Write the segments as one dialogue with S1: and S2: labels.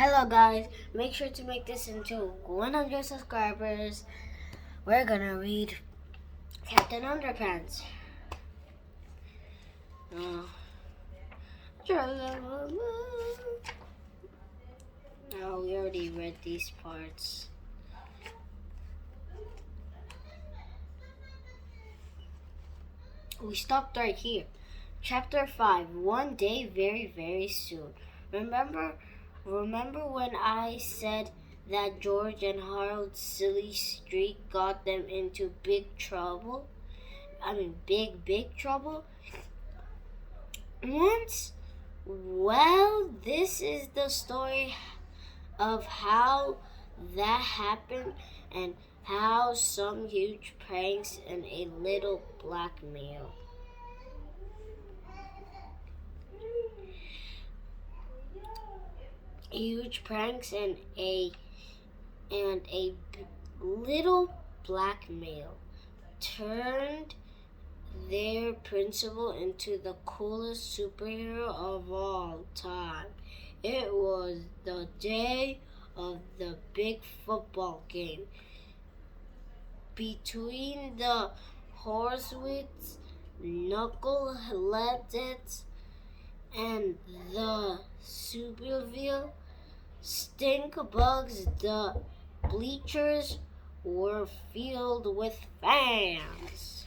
S1: Hello guys, make sure to make this into 100 subscribers. We're gonna read Captain Underpants. No, we already read these parts. We stopped right here. Chapter 5, one day very, very soon. Remember when I said that George and Harold's silly streak got them into big trouble? Big trouble? Once? Well, this is the story of how that happened and how some huge pranks and a little blackmail. Huge pranks and a little blackmail turned their principal into the coolest superhero of all time. It was the day of the big football game between the Horsewits, Knuckleheads, and the Superville stink bugs. The bleachers were filled with fans.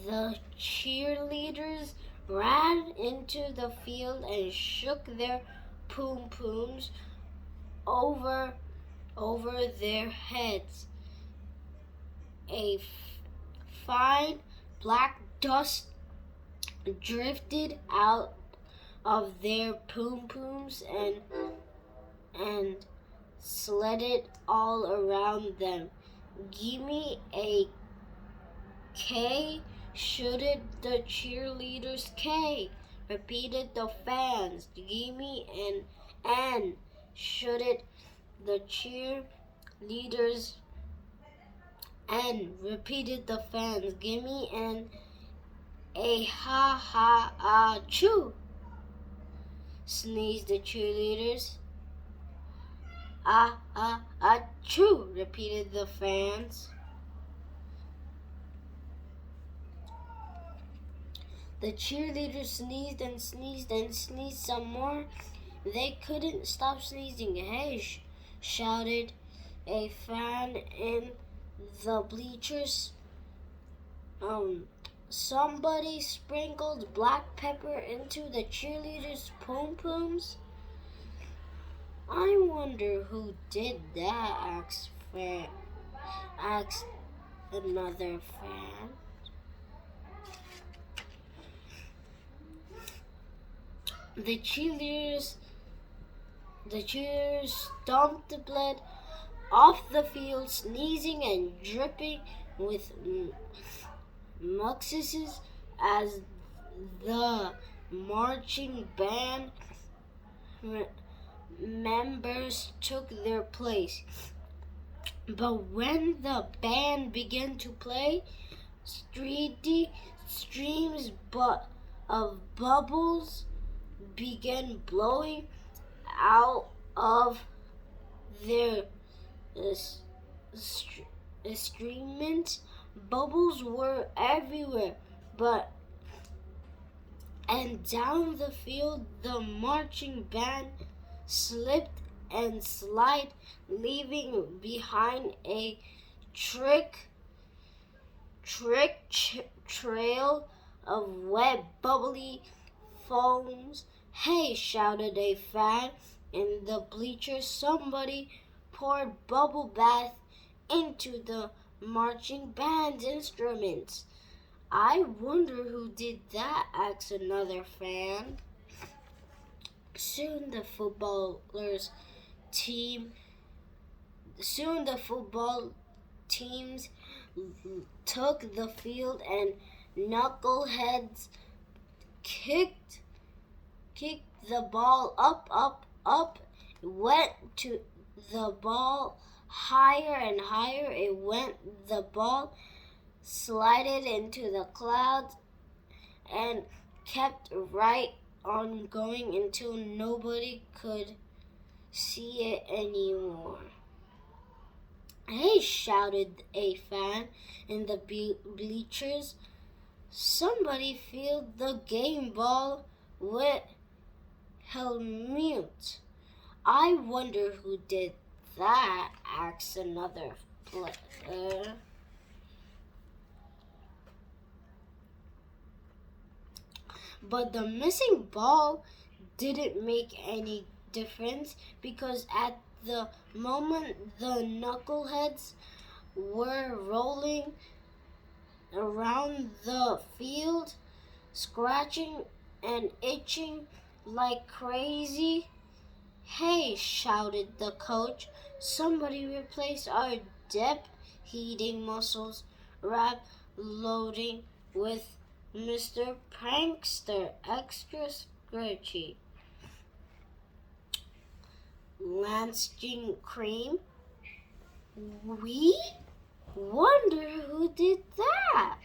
S1: The cheerleaders ran into the field and shook their pom-poms over their heads. A fine black dust drifted out of their pom-poms and sledded all around them. Gimme a K, shouted the cheerleaders. K, repeated the fans. Gimme an N, shouted the cheerleaders. N, repeated the fans. Gimme an A, ha ha achoo, sneezed the cheerleaders. Achoo, repeated the fans. The cheerleaders sneezed and sneezed and sneezed some more. They couldn't stop sneezing. Hey, shouted a fan in the bleachers. Somebody sprinkled black pepper into the cheerleaders' pom-poms. I wonder who did that, asked another fan. The cheerleaders stomped the blood off the field, sneezing and dripping with muxuses as the marching band members took their place. But when the band began to play, streams of bubbles began blowing out of their instruments. Bubbles were everywhere, and down the field the marching band slipped and slid, leaving behind a trail of wet, bubbly foams. Hey, shouted a fan in the bleachers. Somebody poured bubble bath into the marching band's instruments. I wonder who did that, asked another fan. Soon the football teams took the field, and Knuckleheads kicked the ball up. It went to the ball higher and higher. It went. The ball slided into the clouds and kept right on going until nobody could see it anymore. Hey, shouted a fan in the bleachers. Somebody filled the game ball with helmet. I wonder who did that, asked another player. But the missing ball didn't make any difference because at the moment the knuckleheads were rolling around the field, scratching and itching like crazy. Hey, shouted the coach, somebody replace our depth heating muscles wrap loading with Mr. Prankster Extra Scratchy. Lansing cream. We wonder who did that,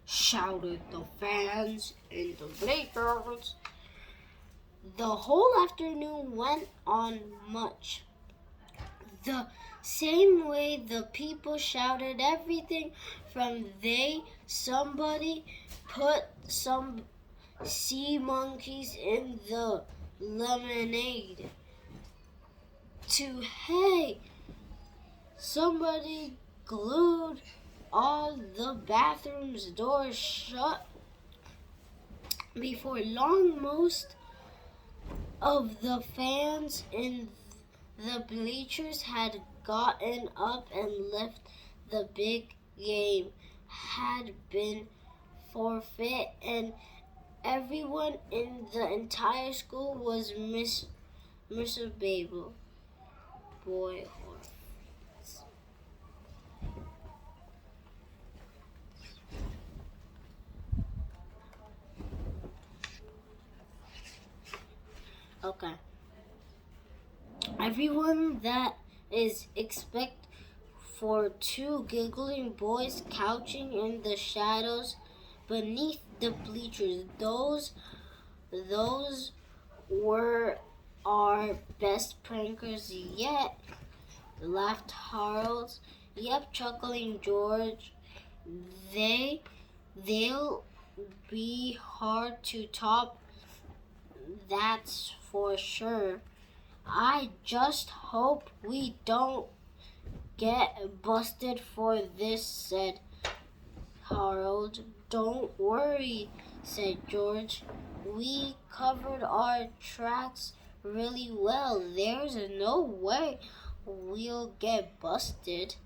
S1: shouted the fans in the bleachers. The whole afternoon went on much the same way. The people shouted everything from somebody put some sea monkeys in the lemonade to hey, somebody glued all the bathroom's doors shut. Before long, most of the fans in the bleachers had gotten up and left. The big game had been forfeit, and everyone in the entire school was miserable. Boy, okay. Everyone that is expect for two giggling boys couching in the shadows beneath the bleachers. Those were our best prankers yet, laughed Harold. Yep, chuckling George. They'll be hard to top, that's for sure. I just hope we don't get busted for this, said Harold. Don't worry, said George. We covered our tracks really well. There's no way we'll get busted.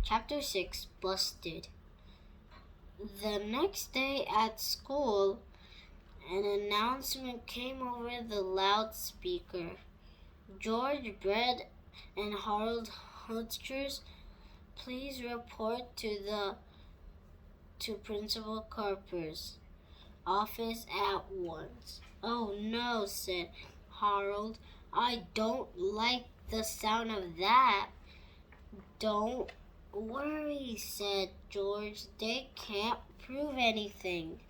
S1: Chapter 6, Busted. The next day at school, an announcement came over the loudspeaker. George Brett and Harold Hutchers, please report to Principal Carper's office at once. Oh no, said Harold. I don't like the sound of that. Don't worry, said George. They can't prove anything.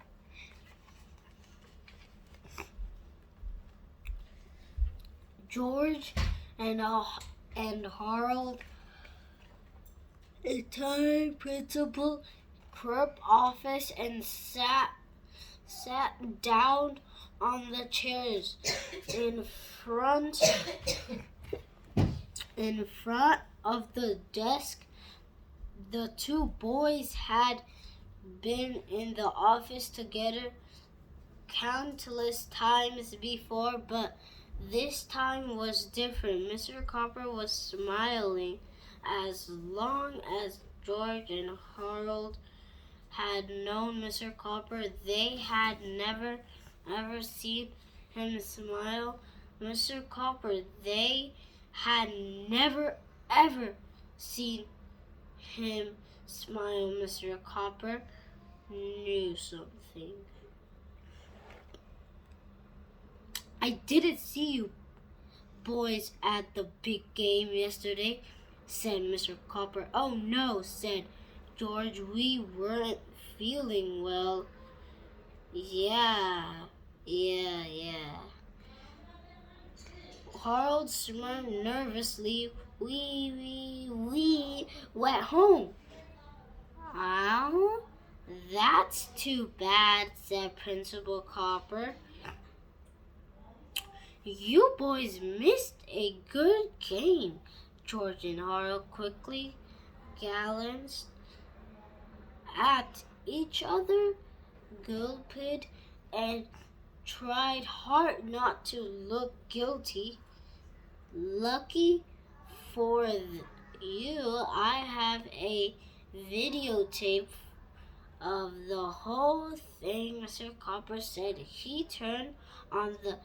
S1: George and Harold entered Principal Carp's office and sat down on the chairs in front of the desk. The two boys had been in the office together countless times before, but this time was different. Mr. Copper was smiling. As long as George and Harold had known Mr. Copper, they had never ever seen him smile. Mr. Copper, they had never ever seen him smile. Mr. Copper knew something. I didn't see you boys at the big game yesterday, said Mr. Copper. Oh no, said George, we weren't feeling well. Yeah. Harold smirked nervously. We went home. Oh, that's too bad, said Principal Copper. You boys missed a good game. George and Harold quickly glanced at each other, gulped, and tried hard not to look guilty. Lucky for you, I have a videotape of the whole thing, Mr. Copper said. He turned on the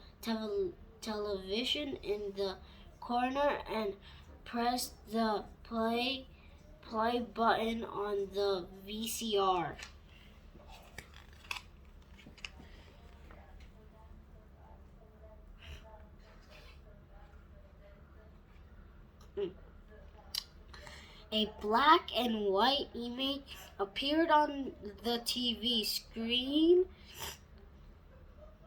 S1: television in the corner and pressed the play button on the VCR. A black and white image appeared on the TV screen.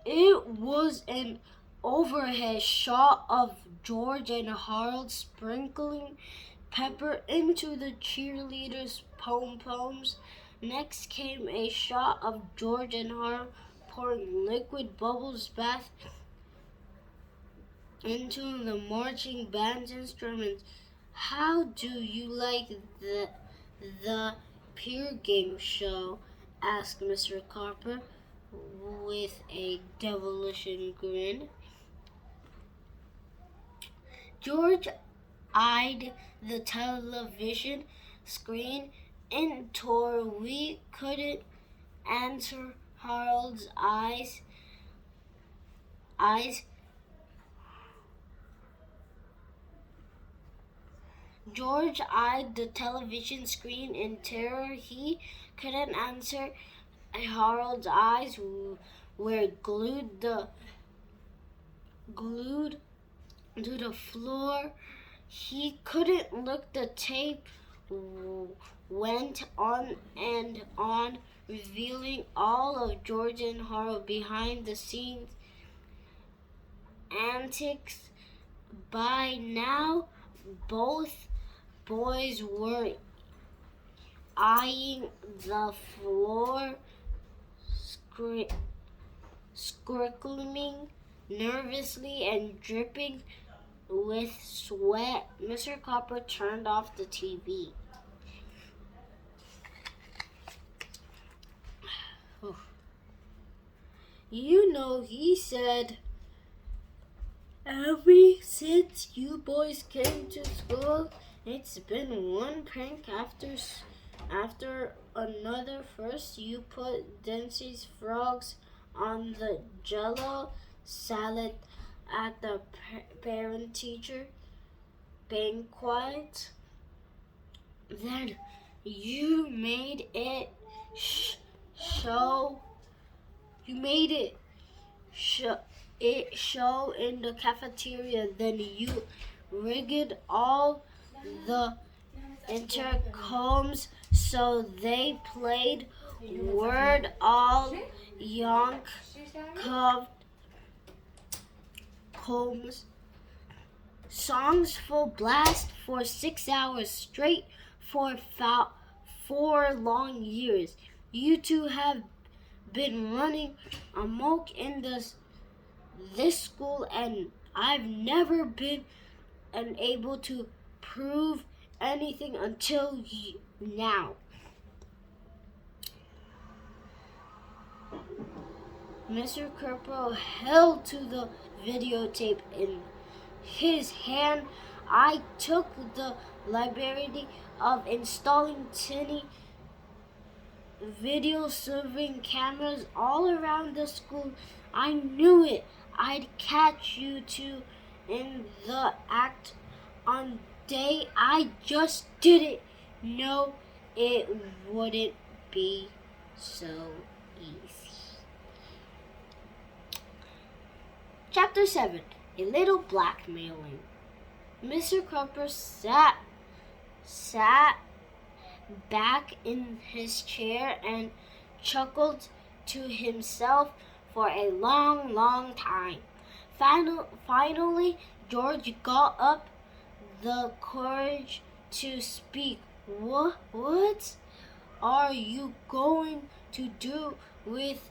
S1: It was an overhead shot of George and Harold sprinkling pepper into the cheerleaders' pom-poms. Next came a shot of George and Harold pouring liquid bubbles bath into the marching band's instruments. How do you like the peer game show? Asked Mr. Copper with a devilish grin. George eyed the television screen until we couldn't answer Harold's eyes. George eyed the television screen in terror. He couldn't answer. Harold's eyes were glued to the floor. He couldn't look. The tape went on and on, revealing all of George and Harold behind the scenes antics. By now, both boys were eyeing the floor, squirming nervously and dripping with sweat. Mr. Copper turned off the TV. You know, he said, ever since you boys came to school, it's been one prank after another. First, you put Dancy's frogs on the Jello salad at the parent-teacher banquet. Then you made it show. You made it show in the cafeteria. Then you rigged all the intercoms so they played word all young combs songs full blast for 6 hours straight for 4 long years. You two have been running amok in this school, and I've never been able to prove anything until now. Mr. Kerpo held to the videotape in his hand. I took the liberty of installing tiny video surveilling cameras all around the school. I knew it. I'd catch you two in the act on day. I just didn't know it wouldn't be so easy. Chapter 7. A Little Blackmailing. Mr. Cropper sat back in his chair and chuckled to himself for a long, long time. Finally, George got up the courage to speak. What are you going to do with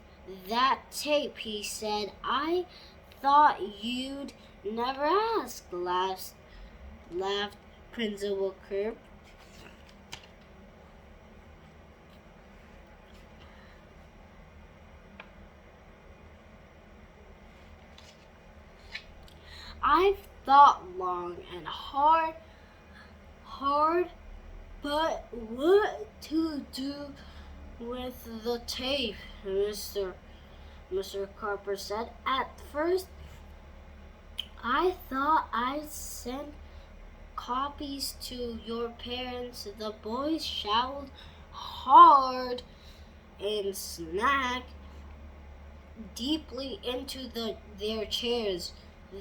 S1: that tape? He said. I thought you'd never ask, laughed Principal Kirk. I've thought long and hard, but what to do with the tape, Mr. Carper said. At first, I thought I'd send copies to your parents. The boys shouted hard and snagged deeply into their chairs.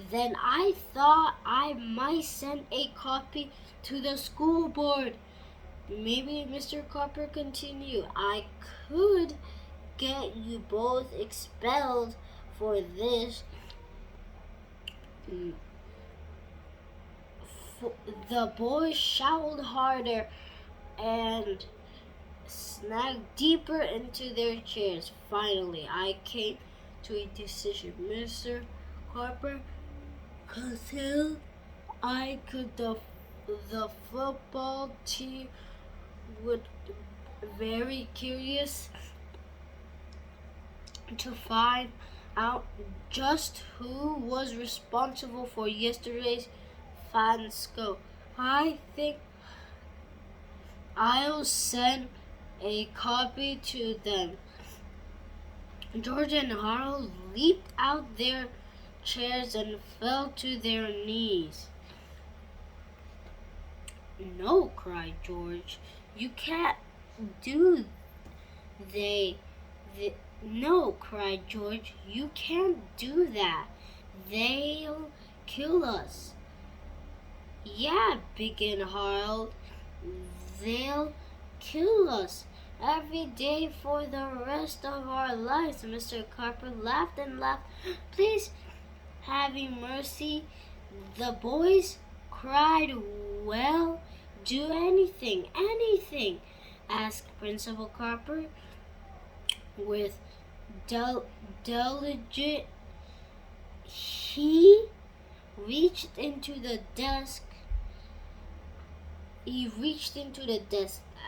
S1: Then I thought I might send a copy to the school board. Maybe, Mr. Copper continued, I could get you both expelled for this. The boys shouted harder and snagged deeper into their chairs. Finally, I came to a decision, Mr. Harper. Until I could, the football team would very curious to find out just who was responsible for yesterday's fiasco. I think I'll send a copy to them. George and Harold leaped out their chairs and fell to their knees. No, cried George. You can't do No, cried George. You can't do that. They'll kill us. Yeah, began Harold. They'll kill us every day for the rest of our lives. Mr. Carper laughed and laughed. Please, having mercy. The boys cried. Well, do anything, asked Principal Carper with diligent. He reached into the desk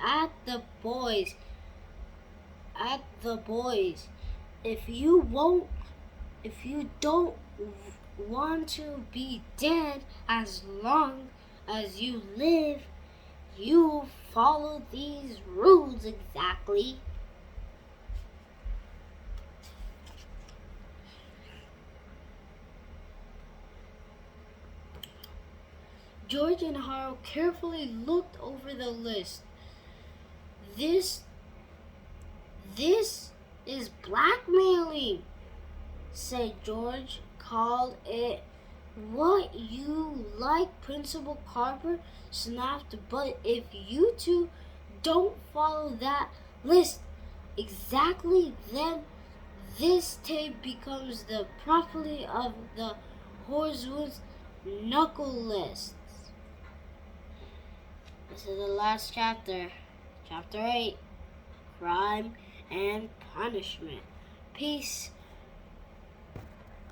S1: at the boys. If you don't want to be dead as long as you live, you follow these rules exactly. George and Harold carefully looked over the list. This is blackmailing, said George. Called it what you like, Principal Carper snapped. But if you two don't follow that list exactly, then this tape becomes the property of the Horsewood's knuckle lists. This is the last chapter, Chapter 8, Crime and Punishment. Peace.